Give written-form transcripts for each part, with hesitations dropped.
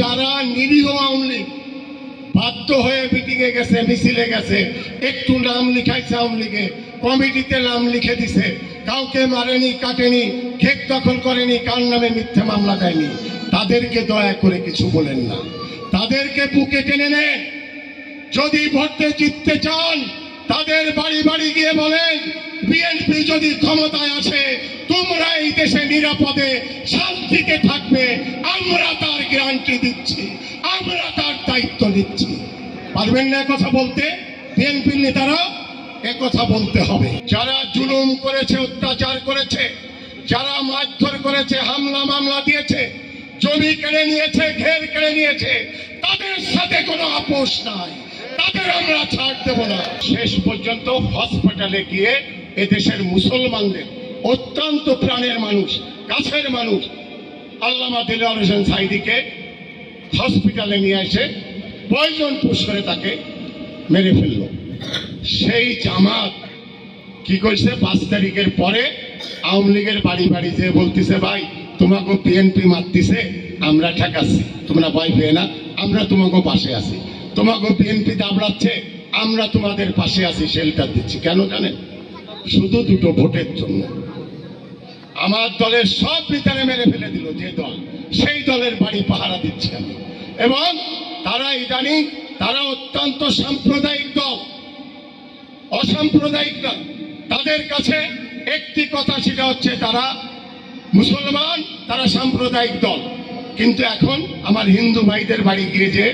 যারা নিরীহ আওয়ামী লীগ বাধ্য হয়ে মিটিংয়ে গেছে, মিছিলে গেছে, একটু নাম লিখাইছে আওয়ামী লীগে, কমিটিতে নাম লিখে দিছে, কাউকে মারেনি, কাটেনি, খেত দখল করেনি, কার নামে মিথ্যা মামলা দেয়নি, তাদেরকে দয়া করে কিছু বলেন না। তাদেরকে বুকে টেনে নেন। যদি ভোটে জিততে চান তাদের বাড়ি বাড়ি গিয়ে বলেন, বিএনপি যদি ক্ষমতায় আসে তোমরা এই দেশে নিরাপদে শান্তিতে থাকবে, আমরা তার গ্যারান্টি দিচ্ছি, আমরা তার দায়িত্ব নিচ্ছি। পারবেন না কথা বলতে? বিএনপির নেতারা একথা বলতে হবে। যারা জুলুম করেছে, অত্যাচার করেছে, যারা মারধর করেছে, হামলা মামলা দিয়েছে, জমি কেড়ে নিয়েছে, ঘের কেড়ে নিয়েছে, তাদের সাথে কোনো আপোষ নাই, তাদের আমরা ছাড় দেব না। শেষ পর্যন্ত হসপিটালে গিয়ে এদেশের মুসলমানদের অত্যন্ত প্রাণের মানুষ, কাছের মানুষ আল্লামা দিলওয়ার হোসেন সাঈদীকে হসপিটালে নিয়ে এসে পয়জন পুশ করে তাকে মেরে ফেলল। সেই জামাত কি করছে, 5 তারিখের পরে আওয়ামী লীগের বাড়ি বাড়ি যে বলতেছে, ভাই তোমাকে বিএনপি মারতেছে, আমরা ঠেকাচ্ছি, তোমরা ভয় পেয়ে না, আমরা তোমাকে পাশে আছি, তোমাকে বিএনপি দাবড়াচ্ছে, আমরা তোমাদের পাশে আছি, শেল্টার দিচ্ছি। কেন জানেন? শুধু 2টো ভোটের জন্য। আমার দলের সব নেতারে মেরে ফেলে দিল যে দল, সেই দলের বাড়ি পাহারা দিচ্ছি আমি। এবং তারা ইদানিং তারা অত্যন্ত সাম্প্রদায়িক দল, অসাম্প্রদায়িক দল। তাদের কাছে একটি কথা, সেটা হচ্ছে তারা মুসলমান, তারা সাম্প্রদায়িক দল। কিন্তু এখন আমার হিন্দু ভাইদের বাড়ি গিয়ে যে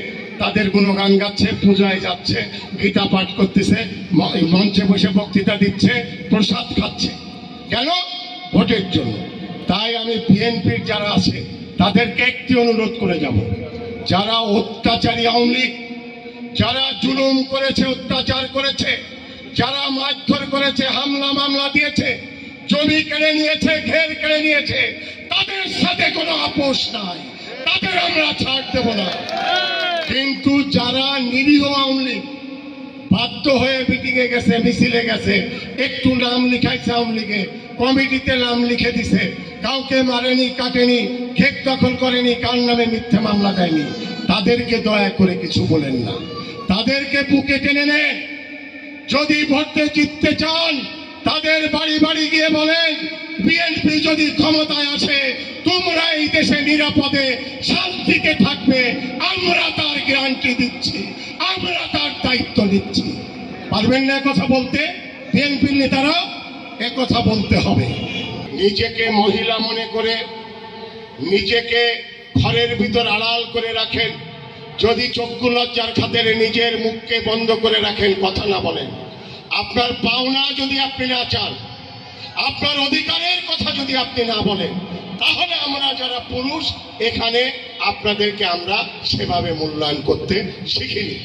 তাদের গুণগান গাচ্ছে, পূজায় যাচ্ছে, গীতা পাঠ করতেছে, মঞ্চে বসে বক্তৃতা দিচ্ছে, প্রসাদ খাচ্ছে। কেন? ভোটের জন্য। তাই আমি বিএনপির যারা আছে তাদেরকে একটি অনুরোধ করে যাব, যারা অত্যাচারী আওয়ামী লীগ, যারা জুলুম করেছে, অত্যাচার করেছে, যারা মারধর করেছে, হামলা মামলা দিয়েছে, জমি কেড়ে নিয়েছে, ঘের কেড়ে নিয়েছে, তাদের সাথে কোনো আপোষ নাই, তাদের আমরা ছাড় দেব না। কিন্তু যারা নিরীহ আওয়ামী লীগ বাধ্য হয়ে মিটিংয়ে গেছে, মিছিলে গেছে, একটু নাম লিখাইছে আওয়ামী লীগে, কমিটিতে নাম লিখে দিছে, কাউকে মারেনি, কাটেনি, খেত দখল করেনি, কার নামে মিথ্যা মামলা দেয়নি, তাদেরকে দয়া করে কিছু বলেন না। তাদেরকে বুকে টেনে নেন। যদি ভোটে জিততে চান তাদের বাড়ি বাড়ি গিয়ে বলেন, বিএনপি যদি ক্ষমতায় আসে তোমরা এই দেশে নিরাপদে শান্তিতে থাকবে, আমরা তার গ্যারান্টি দিচ্ছি, আমরা তার দায়িত্ব নিচ্ছি। পারবেন না কথা বলতে? বিএনপির নেতারা একথা বলতে হবে। নিজেকে মহিলা মনে করে নিজেকে ঘরের ভিতর আড়াল করে রাখেন, যদি চক্ষু লজ্জার খাতিরে নিজের মুখকে বন্ধ করে রাখেন, কথা না বলেন, আপনার পাওনা যদি আপনি না চান, আপনার অধিকারের কথা যদি আপনি না বলেন, তাহলে আমরা যারা পুরুষ এখানে আপনাদেরকে আমরা সেভাবে মূল্যায়ন করতে শিখিনি।